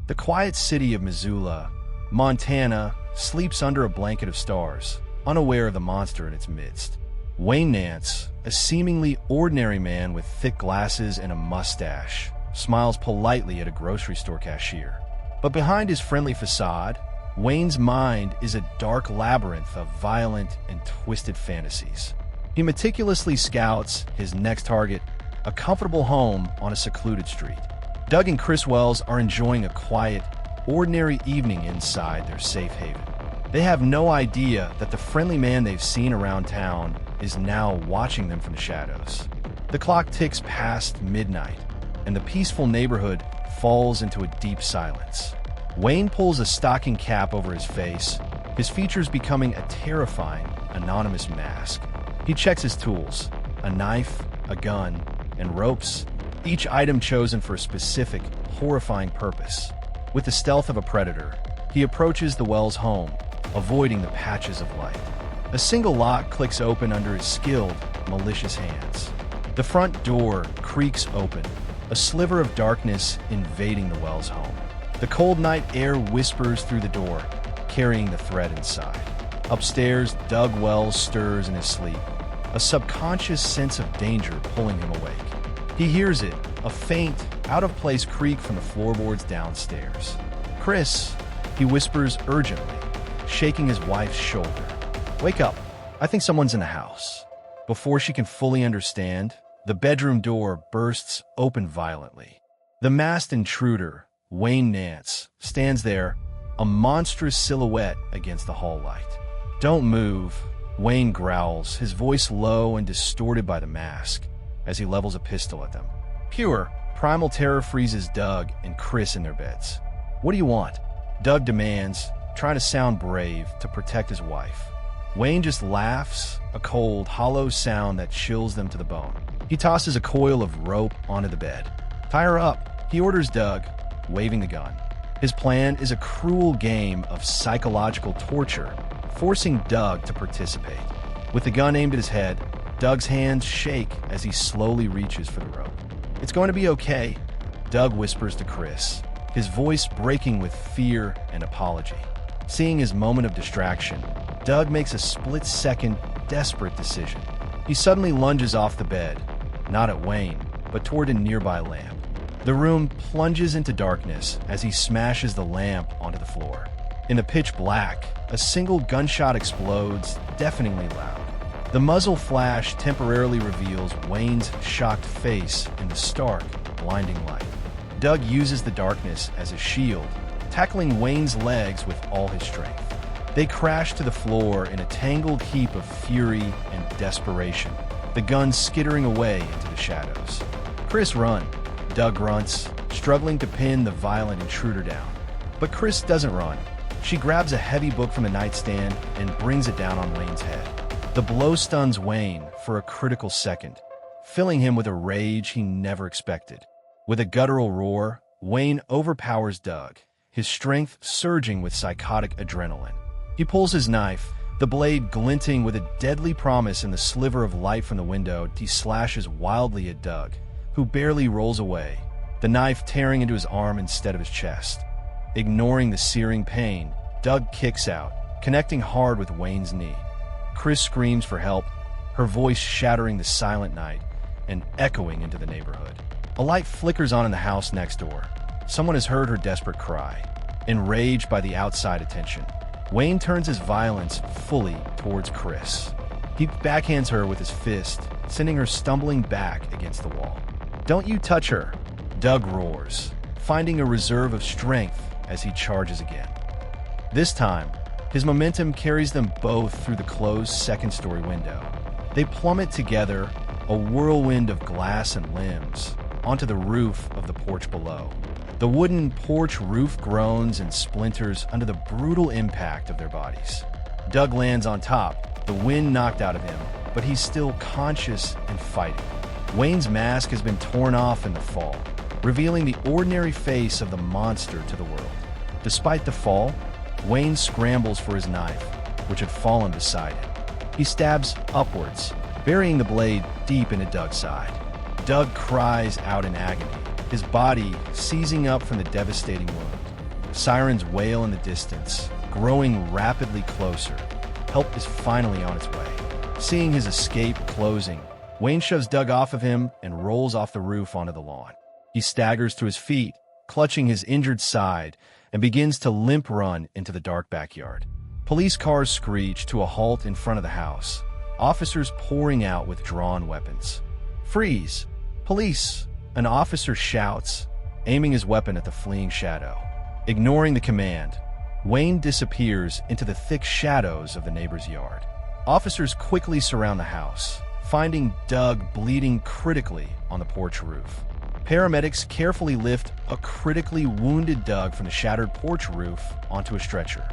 The quiet city of Missoula, Montana, sleeps under a blanket of stars, unaware of the monster in its midst. Wayne Nance, a seemingly ordinary man with thick glasses and a mustache, smiles politely at a grocery store cashier. But behind his friendly facade, Wayne's mind is a dark labyrinth of violent and twisted fantasies. He meticulously scouts his next target, a comfortable home on a secluded street. Doug and Kris Wells are enjoying a quiet, ordinary evening inside their safe haven. They have no idea that the friendly man they've seen around town is now watching them from the shadows. The clock ticks past midnight, and the peaceful neighborhood falls into a deep silence. Wayne pulls a stocking cap over his face, his features becoming a terrifying, anonymous mask. He checks his tools, a knife, a gun, and ropes, each item chosen for a specific, horrifying purpose. With the stealth of a predator, he approaches the Wells home, avoiding the patches of light. A single lock clicks open under his skilled, malicious hands. The front door creaks open, a sliver of darkness invading the Wells home. The cold night air whispers through the door, carrying the threat inside. Upstairs, Doug Wells stirs in his sleep, a subconscious sense of danger pulling him awake. He hears it, a faint, out-of-place creak from the floorboards downstairs. "Kris," he whispers urgently, shaking his wife's shoulder. "Wake up. I think someone's in the house." Before she can fully understand, the bedroom door bursts open violently. The masked intruder, Wayne Nance, stands there, a monstrous silhouette against the hall light. "Don't move," Wayne growls, his voice low and distorted by the mask, as he levels a pistol at them. Pure, primal terror freezes Doug and Kris in their beds. "What do you want?" Doug demands, trying to sound brave to protect his wife. Wayne just laughs, a cold, hollow sound that chills them to the bone. He tosses a coil of rope onto the bed. "Tie her up," he orders Doug, waving the gun. His plan is a cruel game of psychological torture, forcing Doug to participate. With the gun aimed at his head, Doug's hands shake as he slowly reaches for the rope. "It's going to be okay," Doug whispers to Kris, his voice breaking with fear and apology. Seeing his moment of distraction, Doug makes a split-second, desperate decision. He suddenly lunges off the bed, not at Wayne, but toward a nearby lamp. The room plunges into darkness as he smashes the lamp onto the floor. In the pitch black, a single gunshot explodes, deafeningly loud. The muzzle flash temporarily reveals Wayne's shocked face in the stark, blinding light. Doug uses the darkness as a shield, tackling Wayne's legs with all his strength. They crash to the floor in a tangled heap of fury and desperation, the gun skittering away into the shadows. "Kris, run," Doug grunts, struggling to pin the violent intruder down. But Kris doesn't run. She grabs a heavy book from the nightstand and brings it down on Wayne's head. The blow stuns Wayne for a critical second, filling him with a rage he never expected. With a guttural roar, Wayne overpowers Doug, his strength surging with psychotic adrenaline. He pulls his knife, the blade glinting with a deadly promise in the sliver of light from the window. He slashes wildly at Doug, who barely rolls away, the knife tearing into his arm instead of his chest. Ignoring the searing pain, Doug kicks out, connecting hard with Wayne's knee. Kris screams for help, her voice shattering the silent night and echoing into the neighborhood. A light flickers on in the house next door. Someone has heard her desperate cry. Enraged by the outside attention, Wayne turns his violence fully towards Kris. He backhands her with his fist, sending her stumbling back against the wall. "Don't you touch her," Doug roars, finding a reserve of strength as he charges again. This time, his momentum carries them both through the closed second-story window. They plummet together, a whirlwind of glass and limbs, onto the roof of the porch below. The wooden porch roof groans and splinters under the brutal impact of their bodies. Doug lands on top, the wind knocked out of him, but he's still conscious and fighting. Wayne's mask has been torn off in the fall, revealing the ordinary face of the monster to the world. Despite the fall, Wayne scrambles for his knife, which had fallen beside him. He stabs upwards, burying the blade deep into Doug's side. Doug cries out in agony, his body seizing up from the devastating wound. Sirens wail in the distance, growing rapidly closer. Help is finally on its way. Seeing his escape closing, Wayne shoves Doug off of him and rolls off the roof onto the lawn. He staggers to his feet, clutching his injured side, and begins to limp run into the dark backyard. Police cars screech to a halt in front of the house, officers pouring out with drawn weapons. "Freeze! Police!" An officer shouts, aiming his weapon at the fleeing shadow. Ignoring the command, Wayne disappears into the thick shadows of the neighbor's yard. Officers quickly surround the house, finding Doug bleeding critically on the porch roof. Paramedics carefully lift a critically wounded Doug from the shattered porch roof onto a stretcher.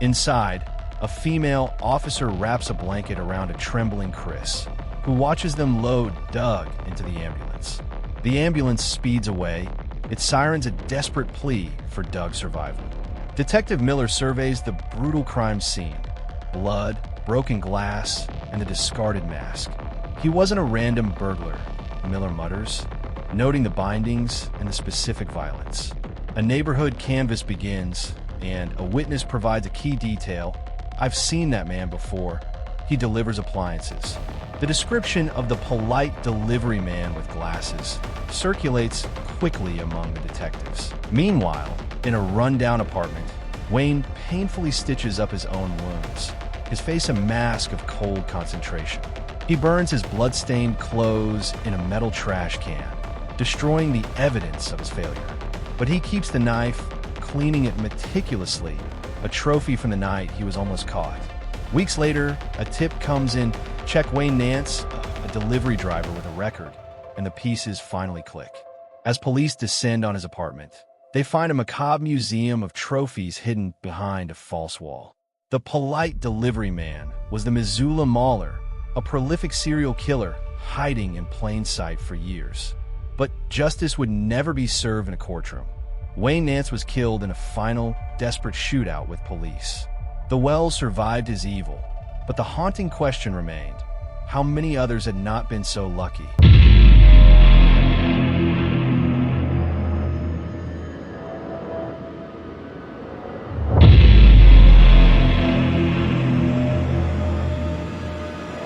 Inside, a female officer wraps a blanket around a trembling Kris, who watches them load Doug into the ambulance. The ambulance speeds away, its sirens a desperate plea for Doug's survival. Detective Miller surveys the brutal crime scene: blood, broken glass, and the discarded mask. "He wasn't a random burglar," Miller mutters, noting the bindings and the specific violence. A neighborhood canvass begins, and a witness provides a key detail. "I've seen that man before. He delivers appliances." The description of the polite delivery man with glasses circulates quickly among the detectives. Meanwhile, in a rundown apartment, Wayne painfully stitches up his own wounds, his face a mask of cold concentration. He burns his blood-stained clothes in a metal trash can, destroying the evidence of his failure. But he keeps the knife, cleaning it meticulously, a trophy from the night he was almost caught. Weeks later, a tip comes in: check Wayne Nance, a delivery driver with a record, and the pieces finally click. As police descend on his apartment, they find a macabre museum of trophies hidden behind a false wall. The polite delivery man was the Missoula Mauler, a prolific serial killer hiding in plain sight for years. But justice would never be served in a courtroom. Wayne Nance was killed in a final, desperate shootout with police. The Wells survived his evil, but the haunting question remained: how many others had not been so lucky?